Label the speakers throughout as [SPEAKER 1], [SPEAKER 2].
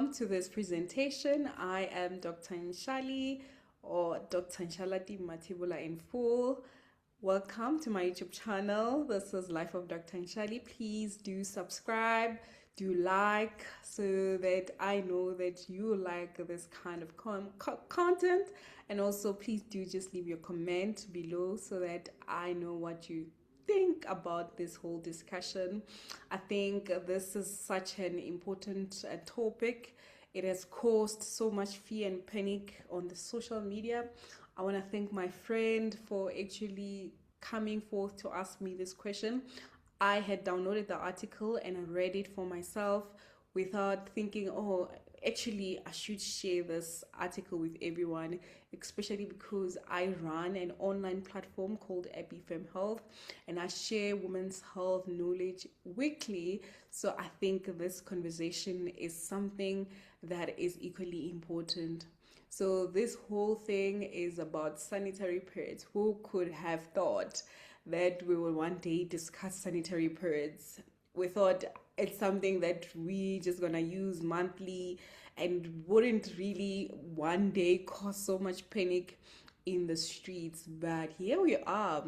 [SPEAKER 1] welcome to this presentation. I am Dr. Nshali, or Dr. Nshalati Matibula in full. Welcome to my YouTube channel. This is Life of Dr. Nshali. Please do subscribe, do like, so that I know that you like this kind of content. And also, please do just leave your comment below so that I know what you think about this whole discussion. I think this is such an important topic. It has caused so much fear and panic on the social media. I want to thank my friend for actually coming forth to ask me this question. I had downloaded the article and I read it for myself without thinking, oh, actually, I should share this article with everyone, especially because I run an online platform called Fem Health and I share women's health knowledge weekly. So I think this conversation is something that is equally important. So this whole thing is about sanitary pads. Who could have thought that we will one day discuss sanitary pads? We thought it's something that we just gonna use monthly and wouldn't really one day cause so much panic in the streets, but here we are.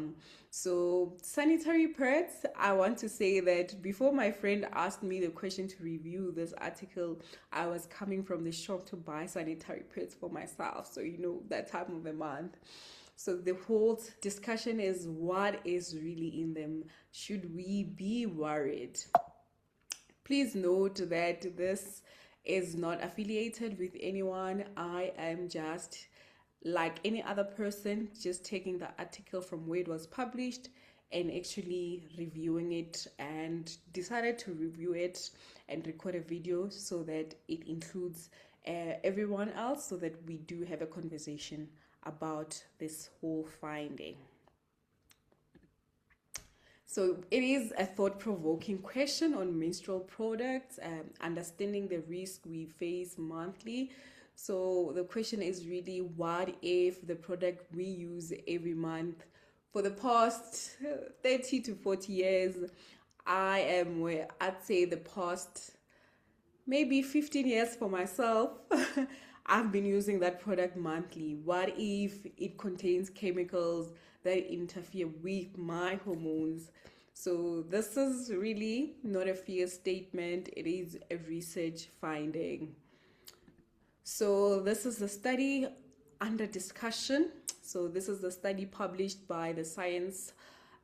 [SPEAKER 1] So sanitary pads, I want to say that before my friend asked me the question to review this article, I was coming from the shop to buy sanitary pads for myself, so you know, that time of the month. So the whole discussion is, what is really in them? Should we be worried? Please note that this is not affiliated with anyone. I am just like any other person, just taking the article from where it was published and actually reviewing it, and decided to review it and record a video so that it includes everyone else, so that we do have a conversation about this whole finding. So it is a thought-provoking question on menstrual products, understanding the risk we face monthly. So the question is really, what if the product we use every month for the past 30 to 40 years, I am where I'd say the past maybe 15 years for myself, I've been using that product monthly. What if it contains chemicals that interfere with my hormones? So this is really not a fear statement, it is a research finding. So this is a study under discussion. So this is the study published by the Science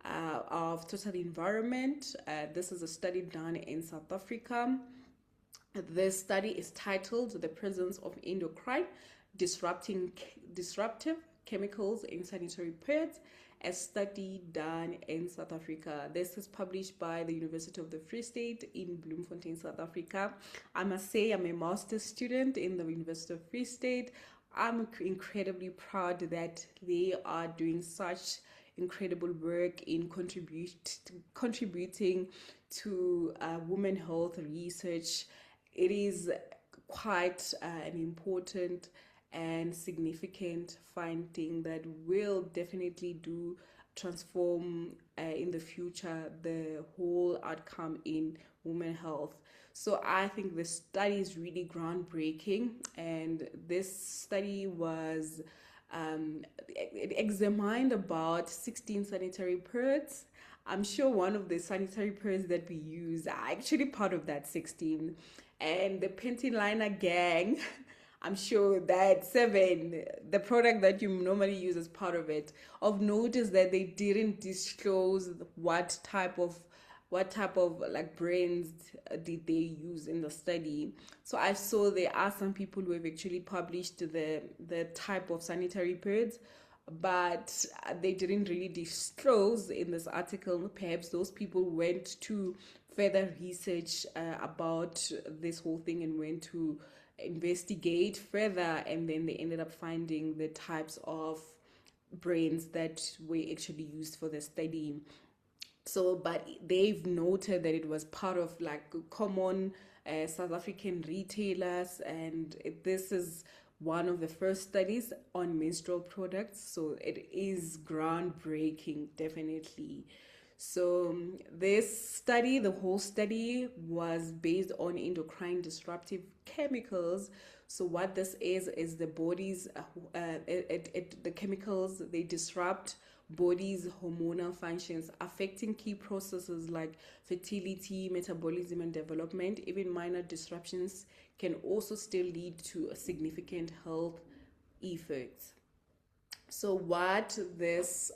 [SPEAKER 1] of Total Environment. This is a study done in South Africa. This study is titled "The Presence of Endocrine Disruptive Chemicals in Sanitary Pads, a study done in South Africa." This is published by the University of the Free State in Bloemfontein, South Africa. I must say I'm a master's student in the University of Free State. I'm incredibly proud that they are doing such incredible work in contributing to women health research. It is quite an important and significant finding that will definitely do transform in the future the whole outcome in women health. So I think the study is really groundbreaking, and this study was it examined about 16 sanitary pads. I'm sure one of the sanitary pads that we use are actually part of that 16, and the panty liner gang, I'm sure that 7, the product that you normally use as part of it. Of note is that they didn't disclose what type of like brands did they use in the study. So I saw there are some people who have actually published the type of sanitary pads, but they didn't really disclose in this article. Perhaps those people went to further research about this whole thing and went to investigate further, and then they ended up finding the types of brands that were actually used for the study. So, but they've noted that it was part of like common South African retailers, and this is one of the first studies on menstrual products. So it is groundbreaking, definitely. So this study, the whole study was based on endocrine disruptive chemicals. So what this is the body's the chemicals, they disrupt body's hormonal functions, affecting key processes like fertility, metabolism, and development. Even minor disruptions can also still lead to a significant health effects. So what these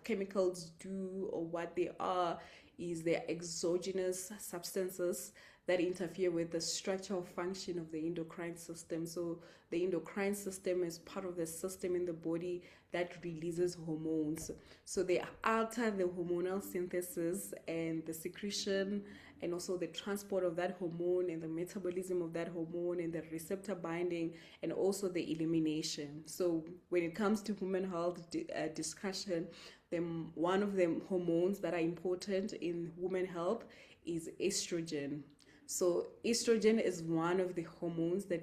[SPEAKER 1] chemicals do, or what they are, is they're exogenous substances that interfere with the structural function of the endocrine system. So the endocrine system is part of the system in the body that releases hormones. So they alter the hormonal synthesis and the secretion, and also the transport of that hormone and the metabolism of that hormone and the receptor binding, and also the elimination. So when it comes to human health discussion, one of the hormones that are important in women health is estrogen. So estrogen is one of the hormones that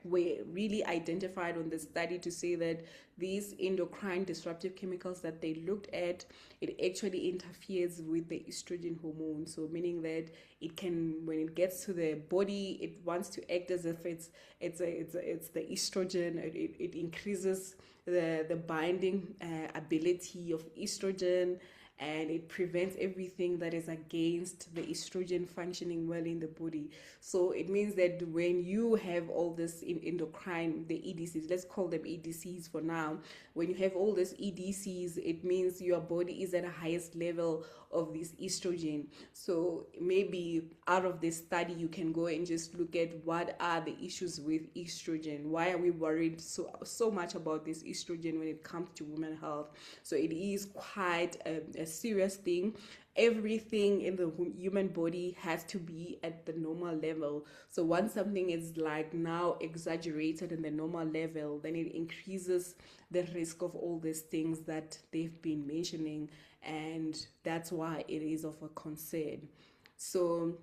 [SPEAKER 1] were really identified on the study to say that these endocrine disruptive chemicals that they looked at, it actually interferes with the estrogen hormone. So meaning that it can, when it gets to the body, it wants to act as if it's the estrogen. It increases the binding ability of estrogen, and it prevents everything that is against the estrogen functioning well in the body. So it means that when you have all this in endocrine, the EDCs, let's call them EDCs for now, when you have all these EDCs, it means your body is at a highest level of this estrogen. So maybe out of this study, you can go and just look at what are the issues with estrogen. Why are we worried so much about this estrogen when it comes to women's health? So it is quite a serious thing. Everything in the human body has to be at the normal level. So once something is like now exaggerated in the normal level, then it increases the risk of all these things that they've been mentioning, and that's why it is of a concern. So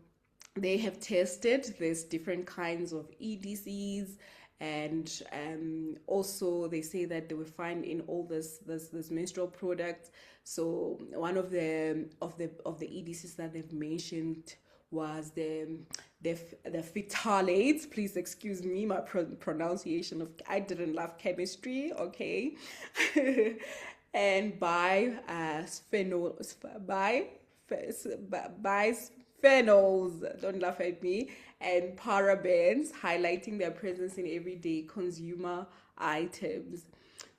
[SPEAKER 1] they have tested these different kinds of EDCs, and also they say that they will find in all this menstrual products. So one of the EDCs that they've mentioned was the phthalates. Please excuse me my pronunciation of, I didn't love chemistry, okay. And bisphenols, don't laugh at me, and parabens, highlighting their presence in everyday consumer items.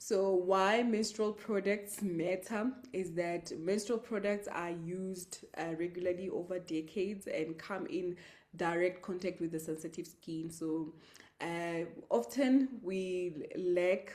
[SPEAKER 1] So why menstrual products matter is that menstrual products are used regularly over decades and come in direct contact with the sensitive skin. So often we lack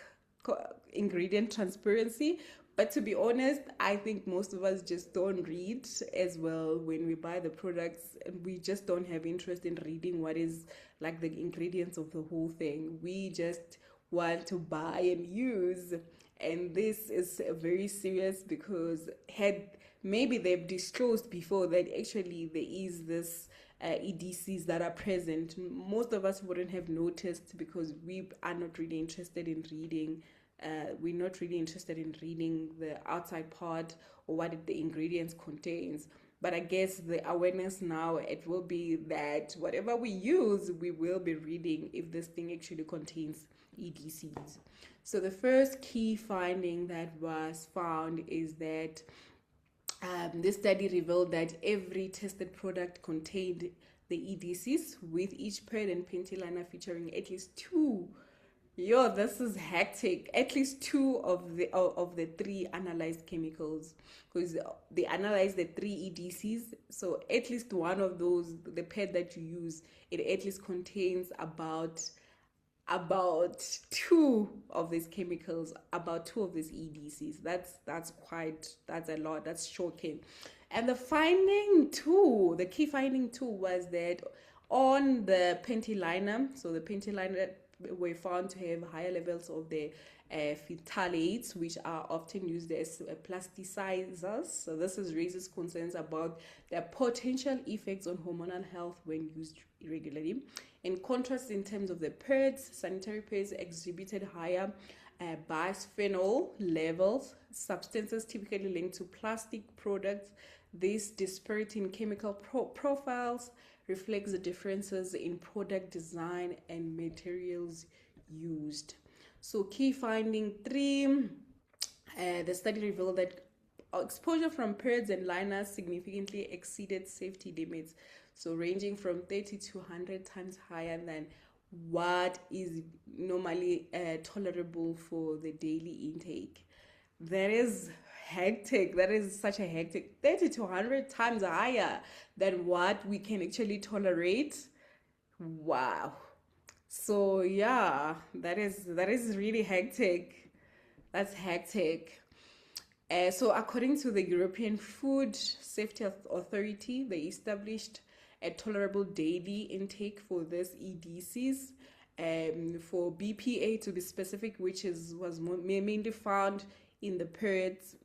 [SPEAKER 1] ingredient transparency, but to be honest, I think most of us just don't read as well when we buy the products, and we just don't have interest in reading what is like the ingredients of the whole thing. We just want to buy and use, and this is very serious, because had maybe they've disclosed before that actually there is this EDCs that are present, most of us wouldn't have noticed, because we are not really interested in reading. We're not really interested in reading the outside part or what the ingredients contains. But I guess the awareness now, it will be that whatever we use, we will be reading if this thing actually contains EDCs. So the first key finding that was found is that this study revealed that every tested product contained the EDCs, with each pad and panty liner featuring at least two. Yo, this is hectic. At least two of the three analyzed chemicals, because they analyzed the three EDCs. So at least one of those, the pad that you use, it at least contains about two of these chemicals, about two of these EDCs. That's a lot. That's shocking. And the key finding too was that on the panty liner, so the panty liner were found to have higher levels of the phthalates, which are often used as plasticizers. So this raises concerns about their potential effects on hormonal health when used regularly. In contrast, in terms of the pads, sanitary pads exhibited higher bisphenol levels, substances typically linked to plastic products. This disparity in chemical profiles reflects the differences in product design and materials used. So, key finding 3, the study revealed that exposure from pads and liners significantly exceeded safety limits, so ranging from 30 to 100 times higher than what is normally tolerable for the daily intake. That is hectic. That is such a hectic 30 to 100 times higher than what we can actually tolerate. Wow. So yeah, that is really hectic. That's hectic. So, according to the European Food Safety Authority, they established a tolerable daily intake for this EDCs. For BPA to be specific, which was mainly found in the periods,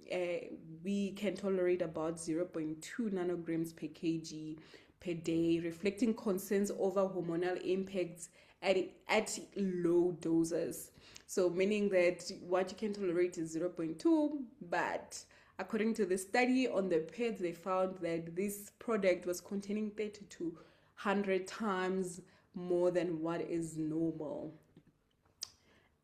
[SPEAKER 1] we can tolerate about 0.2 nanograms per kg per day, reflecting concerns over hormonal impacts at low doses. So, meaning that what you can tolerate is 0.2, but according to the study on the pads, they found that this product was containing 30 to 100 times more than what is normal.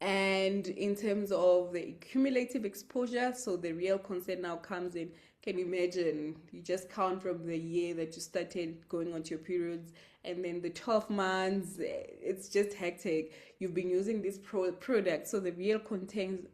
[SPEAKER 1] And in terms of the cumulative exposure, so the real concern now comes in. Can you imagine? You just count from the year that you started going onto your periods, and then the 12 months, it's just hectic. You've been using this product. So the real concern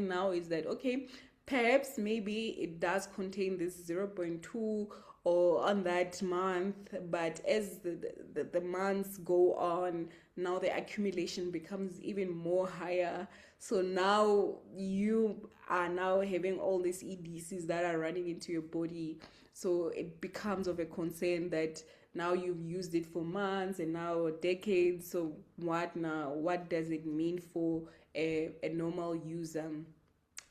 [SPEAKER 1] now is that, okay, perhaps maybe it does contain this 0.2 or on that month, but as the months go on, now the accumulation becomes even more higher. So now you are now having all these EDCs that are running into your body. So it becomes of a concern that now you've used it for months and now decades. So what now? What does it mean for a normal user?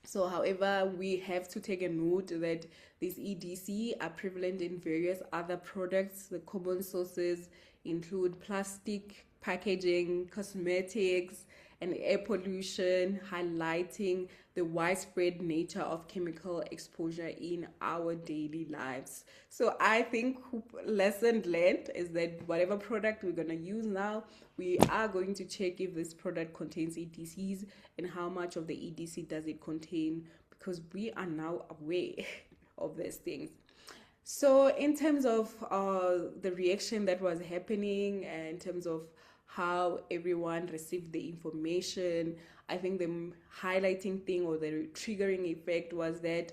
[SPEAKER 1] So, however, we have to take a note that these EDC are prevalent in various other products. The common sources include plastic packaging, cosmetics, and air pollution, highlighting the widespread nature of chemical exposure in our daily lives. So I think lesson learned is that whatever product we're going to use now, we are going to check if this product contains EDCs and how much of the EDC does it contain, because we are now aware of these things. So in terms of the reaction that was happening, and in terms of how everyone received the information, I think the highlighting thing or the triggering effect was that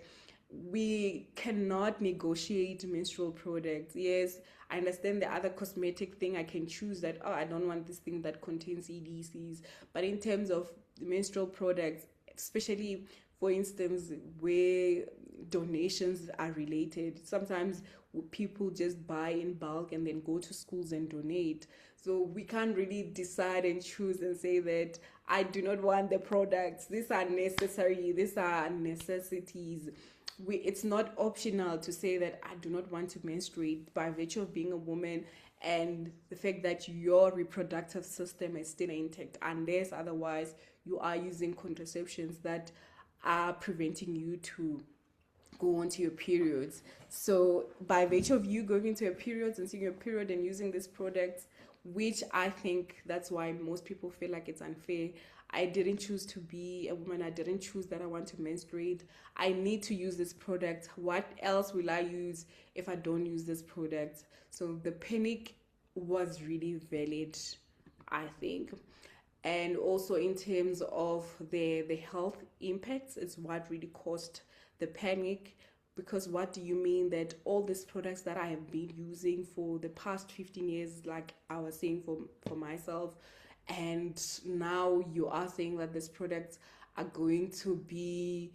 [SPEAKER 1] we cannot negotiate menstrual products. Yes, I understand the other cosmetic thing. I can choose that, oh, I don't want this thing that contains EDCs. But in terms of menstrual products, especially for instance, where donations are related, sometimes people just buy in bulk and then go to schools and donate. So we can't really decide and choose and say that I do not want the products. These are necessary. These are necessities. It's not optional to say that I do not want to menstruate by virtue of being a woman and the fact that your reproductive system is still intact, unless otherwise you are using contraceptions that are preventing you to go onto your periods. So by virtue of you going into your periods and seeing your period and using this product, which I think that's why most people feel like it's unfair. I didn't choose to be a woman. I didn't choose that I want to menstruate. I need to use this product. What else will I use if I don't use this product? So the panic was really valid, I think. And also in terms of the health impacts, it's what really caused the panic. Because what do you mean that all these products that I have been using for the past 15 years, like I was saying for myself, and now you are saying that these products are going to be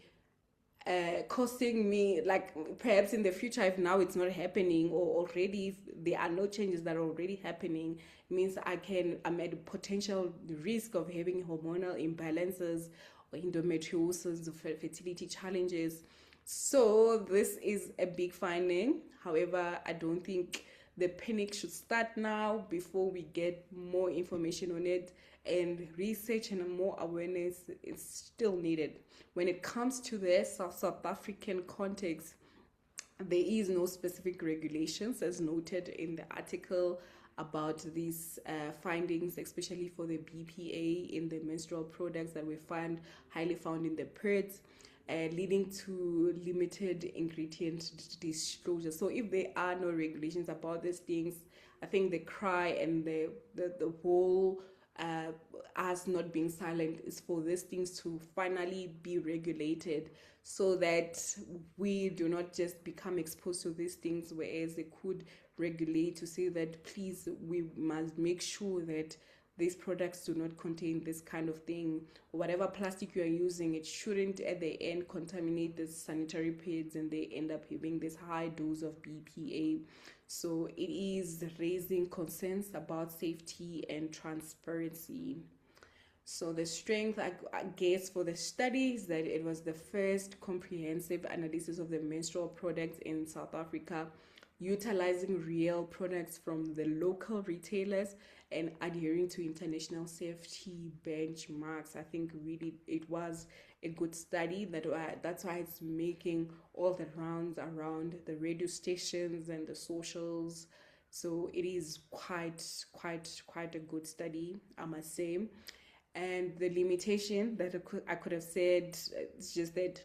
[SPEAKER 1] costing me, like perhaps in the future, if now it's not happening, or already if there are no changes that are already happening, means I'm at a potential risk of having hormonal imbalances or endometriosis or fertility challenges. So this is a big finding. However, I don't think the panic should start now before we get more information on it, and research and more awareness is still needed. When it comes to the South African context, there is no specific regulations as noted in the article about these findings, especially for the BPA in the menstrual products that we find highly found in the pads, leading to limited ingredient disclosure. So if there are no regulations about these things, I think the cry and the whole us not being silent is for these things to finally be regulated, so that we do not just become exposed to these things, whereas they could regulate to say that please, we must make sure that these products do not contain this kind of thing. Whatever plastic you are using, it shouldn't at the end contaminate the sanitary pads and they end up having this high dose of BPA. So it is raising concerns about safety and transparency. So the strength, I guess, for the study is that it was the first comprehensive analysis of the menstrual products in South Africa, utilizing real products from the local retailers and adhering to international safety benchmarks. I think really it was a good study. That's why it's making all the rounds around the radio stations and the socials. So it is quite a good study, I must say. And the limitation that I could have said, it's just that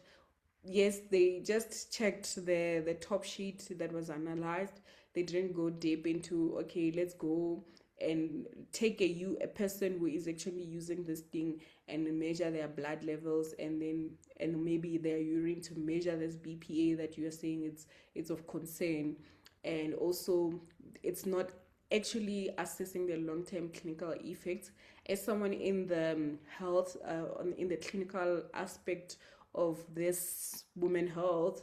[SPEAKER 1] yes, they just checked the top sheet that was analyzed. They didn't go deep into, okay, let's go and take a person who is actually using this thing and measure their blood levels, and maybe their urine to measure this BPA that you are saying it's of concern. And also, it's not actually assessing the long-term clinical effects. As someone in the health, in the clinical aspect of this women health,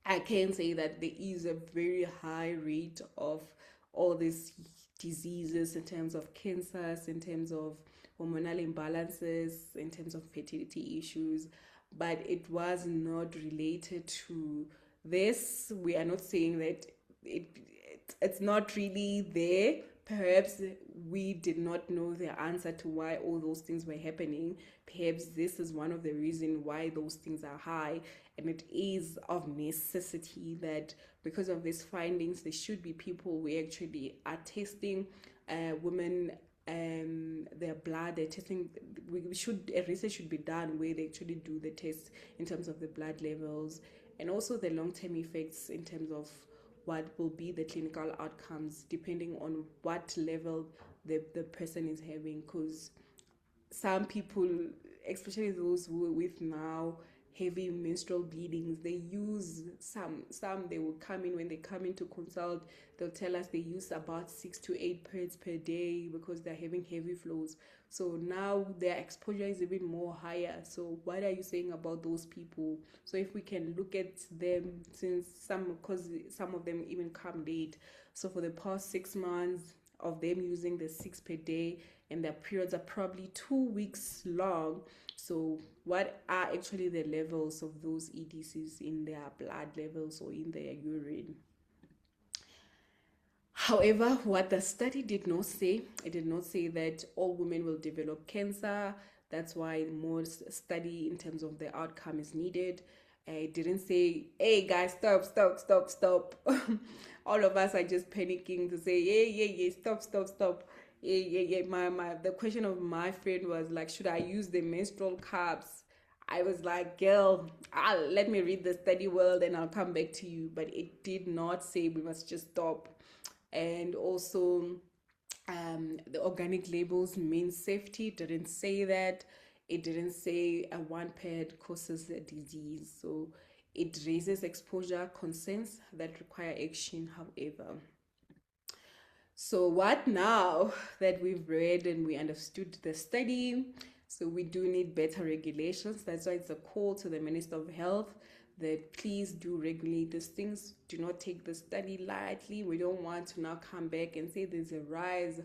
[SPEAKER 1] I can say that there is a very high rate of all these diseases, in terms of cancers, in terms of hormonal imbalances, in terms of fertility issues, but it was not related to this. We are not saying that it's not really there. Perhaps we did not know the answer to why all those things were happening. Perhaps this is one of the reasons why those things are high, and it is of necessity that because of these findings, there should be people who actually are testing women, their blood. They're testing. Research should be done where they actually do the test in terms of the blood levels, and also the long-term effects in terms of what will be the clinical outcomes depending on what level the person is having. Because some people, especially those who are with now heavy menstrual bleedings, they use some they will come in, when they come in to consult, they'll tell us they use about 6 to 8 pads per day because they're having heavy flows. So now their exposure is even more higher. So what are you saying about those people? So if we can look at them, since because some of them even come late, so for the past 6 months of them using the 6 per day, and their periods are probably 2 weeks long. So what are actually the levels of those EDCs in their blood levels or in their urine? However, what the study did not say, it did not say that all women will develop cancer. That's why more study in terms of the outcome is needed. It didn't say, hey guys, stop. All of us are just panicking to say, yeah, stop. Yeah. The question of my friend was like, should I use the menstrual cups? I was like, girl, let me read the study well, then I'll come back to you. But it did not say we must just stop. And also, the organic labels mean safety. It didn't say that. It didn't say a one pad causes a disease. So it raises exposure concerns that require action, however. So what now that we've read and we understood the study? So we do need better regulations. That's why it's a call to the Minister of Health that please do regulate these things. Do not take the study lightly. We don't want to now come back and say there's a rise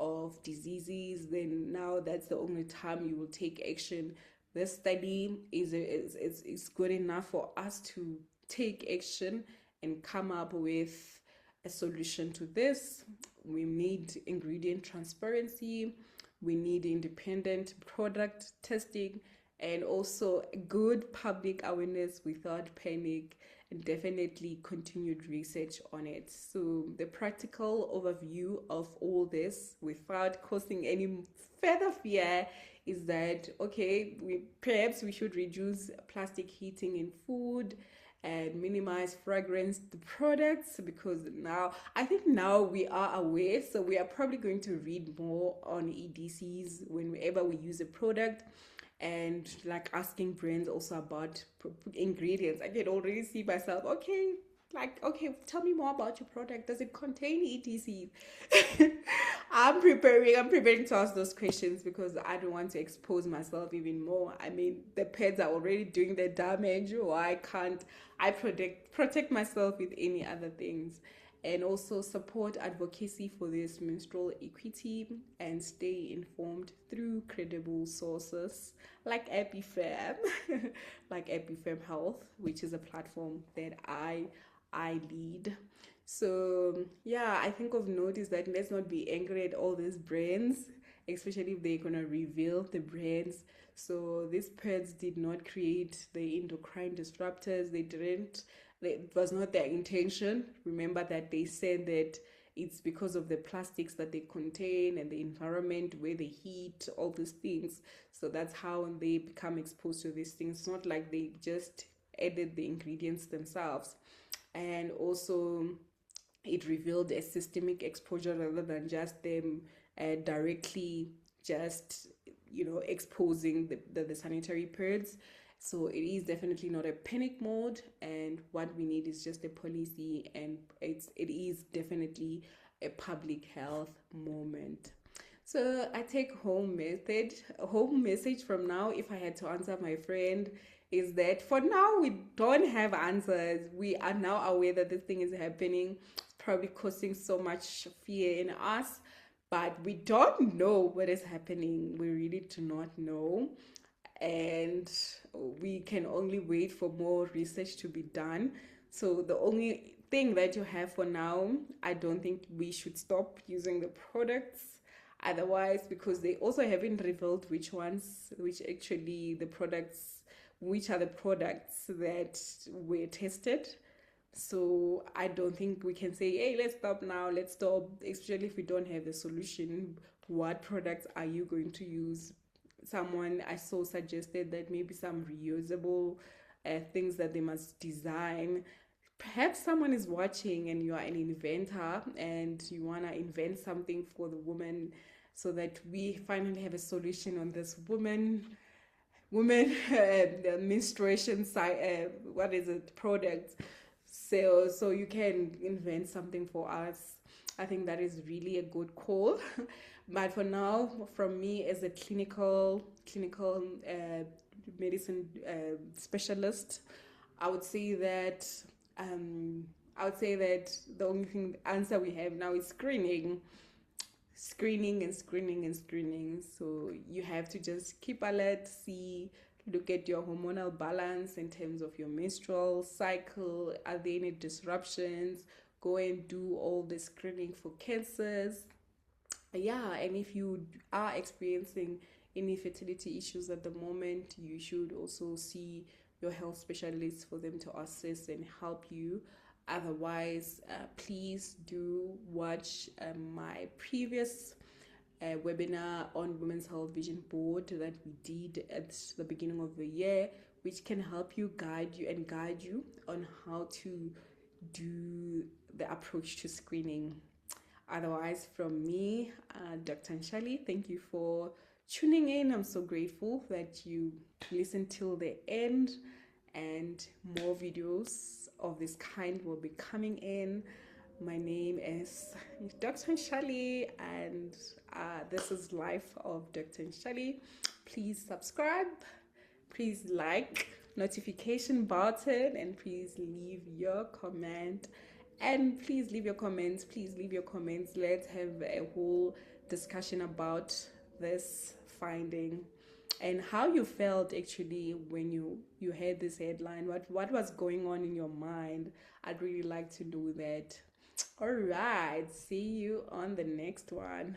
[SPEAKER 1] of diseases, then now that's the only time you will take action. This study is good enough for us to take action and come up with a solution to this. We need ingredient transparency, we need independent product testing, and also good public awareness without panic, and definitely continued research on it. So the practical overview of all this without causing any further fear is that, okay, we should reduce plastic heating in food and minimize fragrance the products, because now I think now we are aware, so we are probably going to read more on EDCs whenever we use a product, and like asking brands also about ingredients. I can already see myself, okay, like, okay, tell me more about your product. Does it contain ETC? I'm preparing to ask those questions because I don't want to expose myself even more. I mean, the pets are already doing the damage. Why can't I protect myself with any other things? And also support advocacy for this menstrual equity and stay informed through credible sources like EpiFam, like EpiFam Health, which is a platform that I lead. So yeah, I think of note is that let's not be angry at all these brands, especially if they're gonna reveal the brands. So these pads did not create the endocrine disruptors. They didn't. It was not their intention. Remember that they said that it's because of the plastics that they contain and the environment where they heat, all these things. So that's how they become exposed to these things. It's not like they just added the ingredients themselves. And also it revealed a systemic exposure rather than just them directly just exposing the sanitary pads. So it is definitely not a panic mode, and what we need is just a policy, and it is definitely a public health moment. So I take home message from now, if I had to answer my friend, is that for now we don't have answers. We are now aware that this thing is happening. It's probably causing so much fear in us, but we don't know what is happening. We really do not know. And we can only wait for more research to be done. So the only thing that you have for now, I don't think we should stop using the products otherwise, because they also haven't revealed which actually the products, which are the products that were tested. So I don't think we can say, hey, let's stop now, let's stop, especially if we don't have the solution. What products are you going to use? Someone I saw suggested that maybe some reusable things that they must design. Perhaps someone is watching and you are an inventor and you want to invent something for the woman, so that we finally have a solution on this woman the menstruation side, what is it, product. So you can invent something for us. I think that is really a good call. But for now, from me as a clinical medicine specialist, I would say that the only answer we have now is screening. So you have to just keep alert, look at your hormonal balance in terms of your menstrual cycle. Are there any disruptions? Go and do all the screening for cancers. Yeah, and if you are experiencing any fertility issues at the moment, you should also see your health specialist for them to assess and help you. Otherwise, please do watch my previous webinar on Women's Health Vision Board that we did at the beginning of the year, which can help you guide you on how to do the approach to screening. Otherwise, from me, Dr. Nshali, thank you for tuning in. I'm so grateful that you listened till the end, and more videos of this kind will be coming in. My name is Dr. Nshali, and this is Life of Dr. Nshali. Please subscribe, please like notification button, and please leave your comment. And please leave your comments. Please leave your comments. Let's have a whole discussion about this finding and how you felt actually when you heard this headline. What was going on in your mind? I'd really like to do that. All right, see you on the next one.